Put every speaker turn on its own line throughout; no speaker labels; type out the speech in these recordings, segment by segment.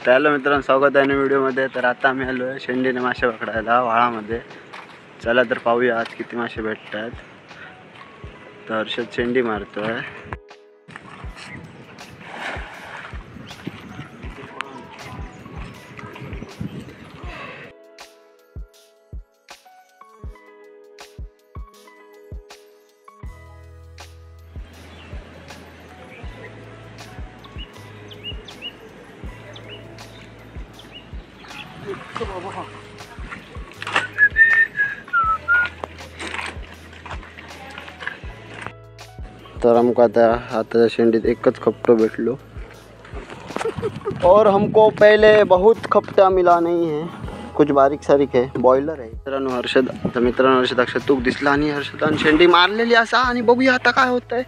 Hello मित्रांनो, स्वागत आहे व्हिडिओमध्ये। तर आता आम्ही आलो आहे शेंडीने मासे पकडायला व्हाळामध्ये। चला तर पाहूया आज किती मासे भेटतात। तर हर्षद शेंडी मारतोय। तर हमको आता शेंडीत एकच खपटो भेटलो और हमको पहले बहुत खपटा मिला नहीं है, कुछ बारीक सारीक है, बॉयलर है। मित्रांनो हर्षद शतूक दिसला आणि हर्षदान शेंडी मारलेली असा। आणि बघूया आता काय होतंय,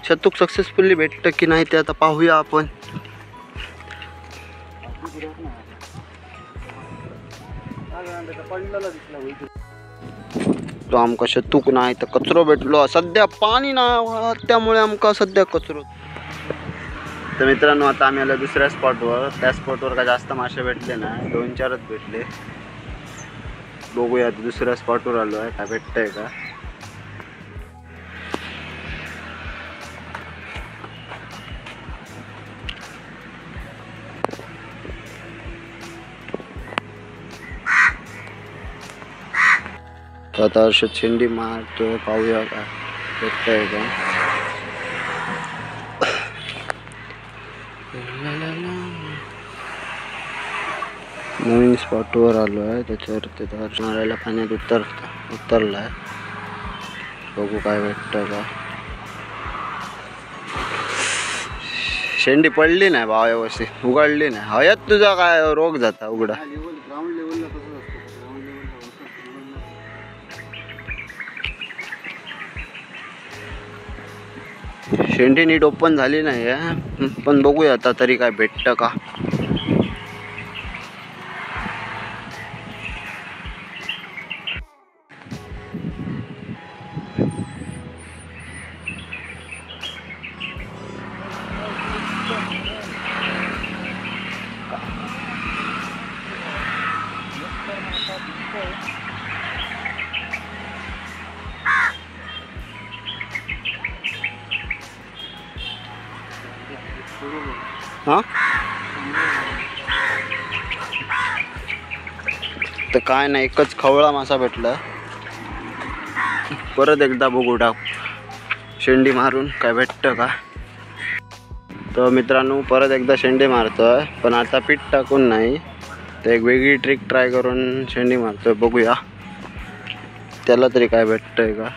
शतूक सक्सेसफुली भेटतं की नाही ते आता पाहूया आपण। तो आमका शतूक नाही तर कचरो भेटलो। सध्या पाणी नाही त्यामुळे आमका सध्या कचरो। तर मित्रांनो आता आम्ही आलो दुसऱ्या स्पॉटवर। त्या स्पॉटवर काय जास्त मासे भेटले नाही, 2-4च भेटले। बघूया दुसऱ्या स्पॉटवर आलो आहे, काय भेटतंय का। आता हर्षद शेंडी मारतोय, पाहूया का भेटतंय का। नवीन स्पॉटवर आलो आहे, त्याच्यावरती हर्ष मारायला पाण्यात उतरलाय। बघू काय भेटतं का। शेंडी पडली नाही भाव, व्यवस्थित उघडली नाही। हयात तुझा काय रोग जाता उघडा। शेंडी नीट ओपन झाली नाही आहे, पण बघूया आता तरी काय भेटतं का। हाँ तर काय नाही, एकच खवळा मासा भेटला। परत एकदा बघू शेंडी मारून काय भेटतं का। तर मित्रांनो परत एकदा शेंडी मारतोय, पण आता पीठ टाकून नाही, तर एक वेगळी ट्रिक ट्राय करून शेंडी मारतोय। बघूया त्याला तरी काय भेटतंय का।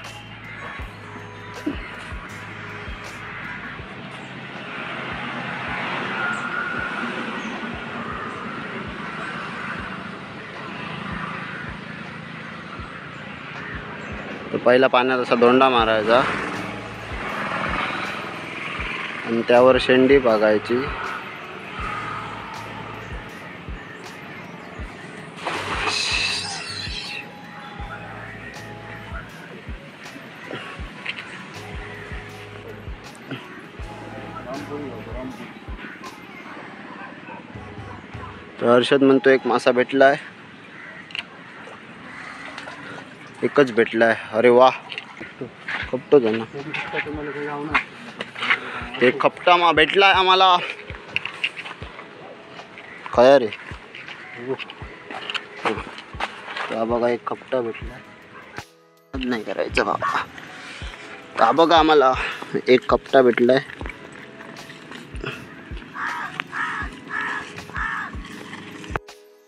तर पहिला पाण्यात असा दोंडा मारायचा आणि त्यावर शेंडी बघायची। तर हर्षद म्हणतो एक मासा भेटलाय, एकच भेटलाय। अरे वा, खपटो ना, एक खपटा मा भेटलाय आम्हाला। काय रे, बघा एक खपटा भेटलाय, नाही करायचं बाबा। का बघा आम्हाला एक खपटा भेटलाय।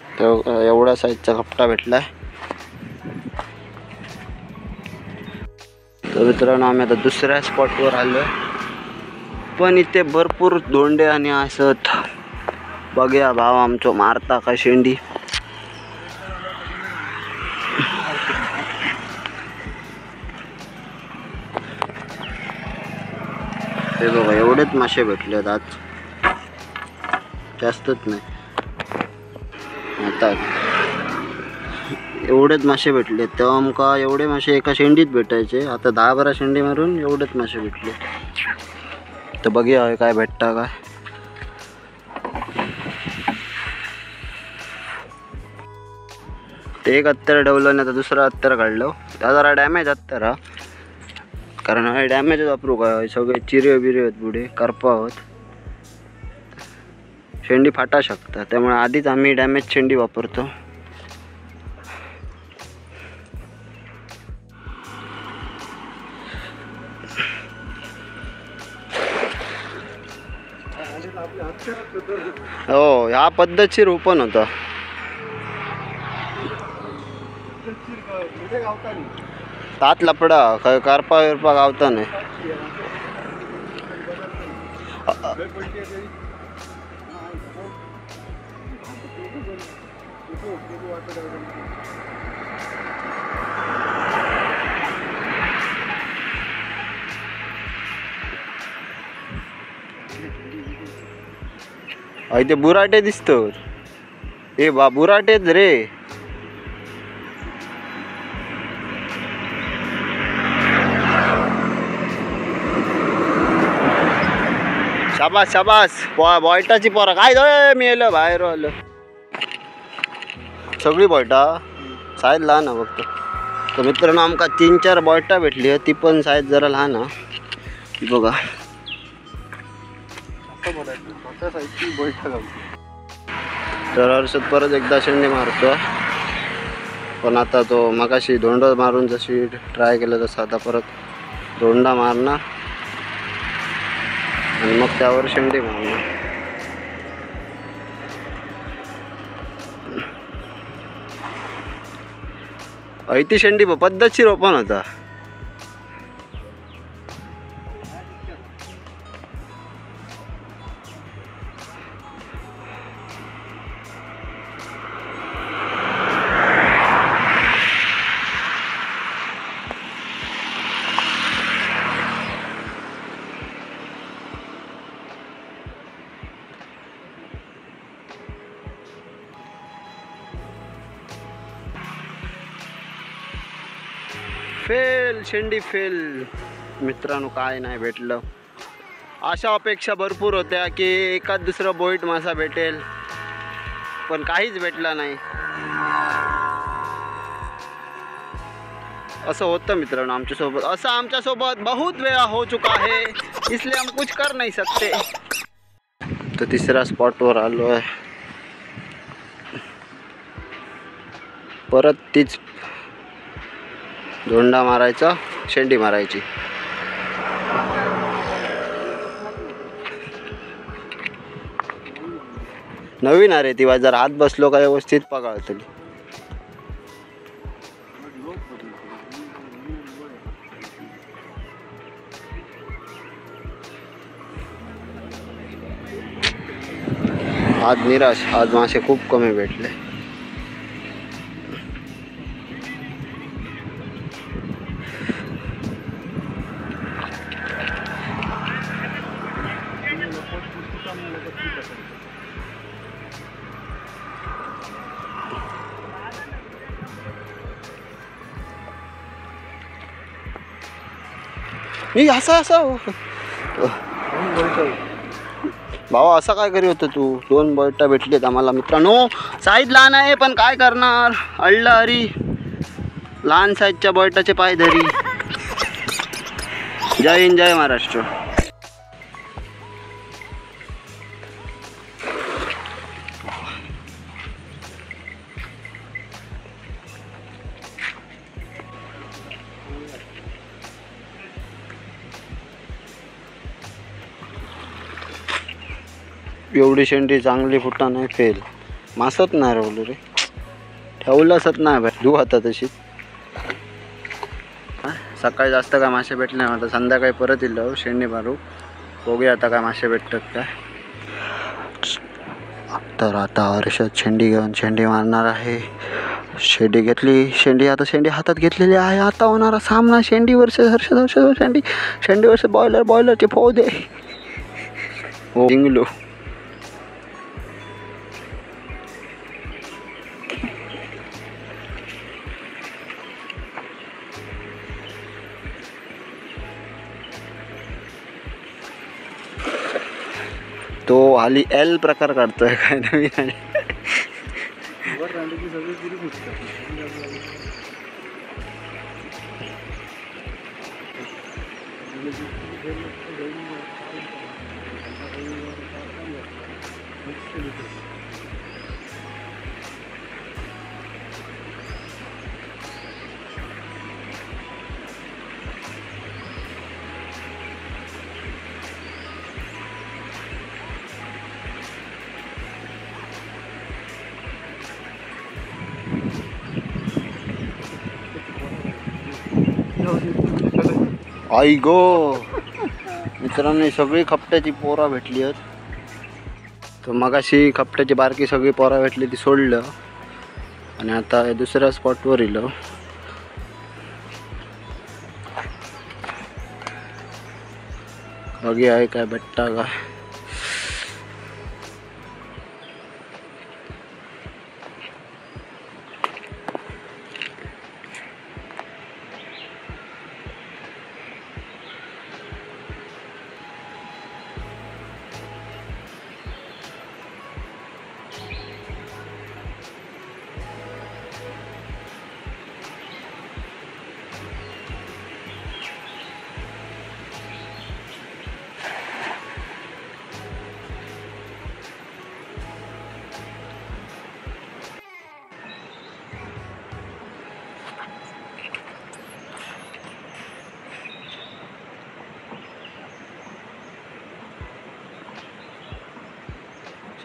तर एवढ्या साईजचा खपटा भेटलाय। तर मित्रांनो आम्ही आता दुसऱ्या स्पॉटवर आलोय, पण इथे भरपूर दोंडे आणि असत। बघूया भाव आमचो मारता का शेंडी। ते बघा एवढेच मासे भेटलेत आज, जास्तच नाही। आता एवढेच मासे भेटले, तेव्हा आमका एवढे मासे एका शेंडीत भेटायचे। आता 10-12 शेंडी मारून एवढेच मासे भेटले। तर बघूया काय भेटता काय। ते एक अत्तर ठेवलं आणि आता दुसरं अत्तर काढलं. त्या जरा डॅमेज अत्तर हा, कारण हा डॅमेजच वापरू का, सगळे चिरे बिरे आहेत पुढे करपा आहोत, शेंडी फाटा शकतात, त्यामुळे आधीच आम्ही डॅमेज शेंडी वापरतो. हो, ह्या पद्धतशीर ओपन होता. तात लपडा काय करपा विरपा गावता नाही. ते बुराटे दिसतो. ए बा बुराटेच रे. शाबास शाबास, बॉयटाची पोरा काय मी आलं बाहेर आलं. सगळी बॉयटा साईज लहान आहे फक्त. तर मित्रांनो आमका 3-4 बॉयटा भेटली, ती पण साईज जरा लहान आहे बघा. तर हर्षद परत एकदा शेंडी मारतो, पण आता तो मगाशी धोंड मारून जशी ट्राय केलं तसं आता परत धोंडा मारणार आणि मग त्यावर शेंडी मारणार. ऐती शेंडी पद्धतशीर ओपन होता. फेल, शेंडी फेल. मित्रांनो काय नाही भेटलं. अशा अपेक्षा भरपूर होत्या की एखाद दुसरं बोईट मासा भेटेल, पण काहीच भेटला नाही. असं होतं मित्रांनो आमच्यासोबत. असं आमच्यासोबत बहुत वेळा हो चुका है, इसलिए हम कुछ कर नहीं सकते. तर तिसऱ्या स्पॉटवर आलो आहे. परत तीच धोंडा मारायचा, शेंडी मारायची. नवीन अरे ती जर हात बसलो का व्यवस्थित पगाळतली. आज निराश, आज मासे खूप कमी भेटले. मी असा भावा असा काय करी होतं तू. 2 बॉयटा भेटलेत आम्हाला मित्रांनो. साईज लहान आहे पण काय करणार, अडला हरी. लहान साईजच्या बॉयटाचे पाय धरी. जय हिंद, जय महाराष्ट्र. एवढी शेंडी चांगली फुटा नाही फेल. मासत नाही राहलो रे, ठेवलंसत नाही बाय धू आता तशी. सकाळी जास्त काय मासे भेटले नाही, आता संध्याकाळी परत येईल शेंडी मारू. बघूया आता काय मासे भेटतात काय. तर आता हर्षद शेंडी घेऊन शेंडी मारणार आहे. शेंडी घेतली, शेंडी आता शेंडी हातात घेतलेली आहे. आता होणारा सामना शेंडी वर्सेस हर्षद. शेंडी वर्सेस बॉयलरचे पौधे. हो जिंकलो. तो हाली एल प्रकार काढतोय काय नवीन. आई गो मित्रांनो, सगळी खपट्याची पोरा भेटली आहेत. तर मगाशी खपट्याची बारकी सगळी पोरा भेटली ती सोडलं आणि आता दुसऱ्या स्पॉटवर इलो. बघी आहे काय भेटता का.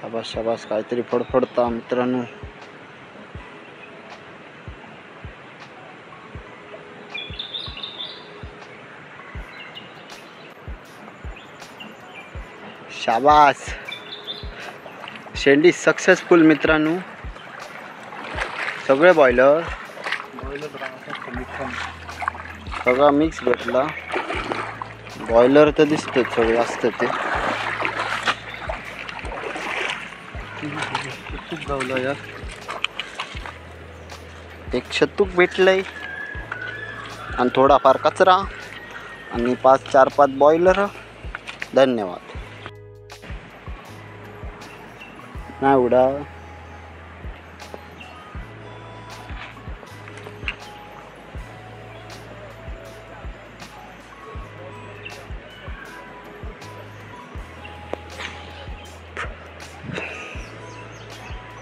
शाबास शाबास, काहीतरी फडफडता मित्रांनो. शाबास, शेंडी सक्सेसफुल मित्रांनो. सगळे बॉयलर सगळा मिक्स भेटला. बॉयलर तर दिसते सगळे असतं ते. खूप गावलं यार. एक शतूक भेटलंय आणि थोडाफार कचरा आणि 4-5 बॉयलर. धन्यवाद. नाही उडा.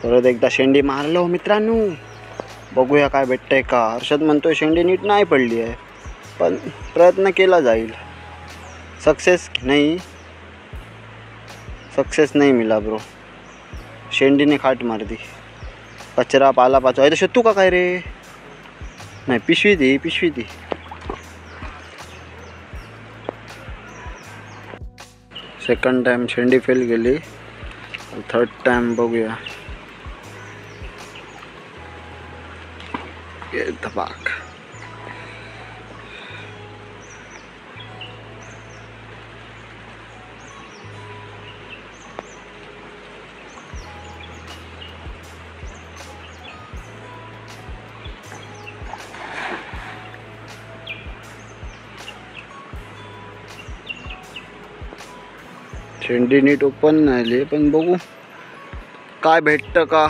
परत एकदा शेंडी मारलो मित्रांनो. बघूया काय भेटतंय का. हर्षद म्हणतोय शेंडी नीट नाही पडली आहे, पण प्रयत्न केला जाईल. सक्सेस नहीं मिला ब्रो. शेंडीने खाट मार दी. कचरा पाला पाचवा आहे. तर शतू का काय रे. नाही, पिशवी दी. सेकंड टाइम शेंडी फेल गेली. थर्ड टाइम बघूया. धबाक. शेंडी नीट ओपन नाही, पण बघू काय भेटतं का.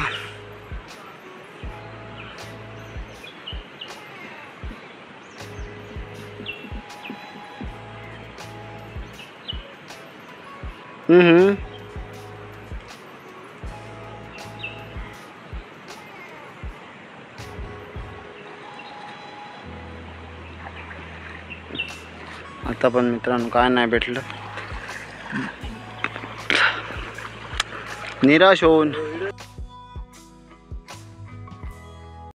आता पण मित्रांनो काय नाही भेटलं. निराश होऊन